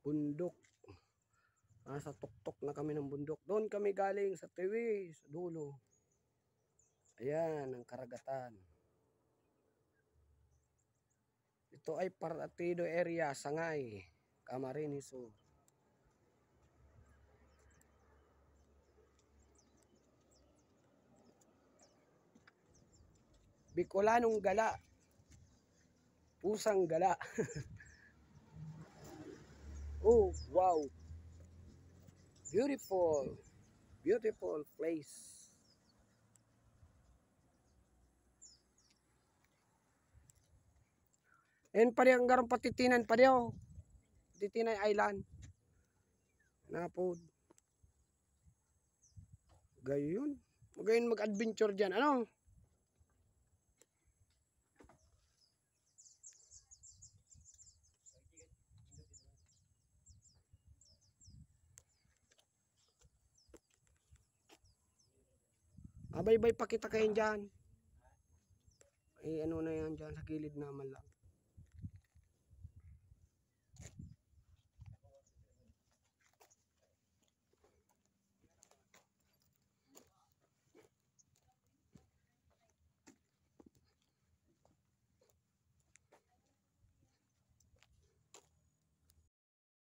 bundok. Nasa tuktok na kami ng bundok. Doon kami galing sa Tiwi, sa dulo. Ayan, ang karagatan. Ito ay Partido area, Sangay, Camarines Sur. Bicolanong gala. Pusang gala. Oh, wow. Beautiful. Beautiful place. And pa rin ang garong patitinan pa rin. Patitinay Island. Napod. Gayon. Magayon mag-adventure dyan. Ano? Abay-bay pa kita kayo dyan. Ay ano na yan dyan sa gilid naman lang.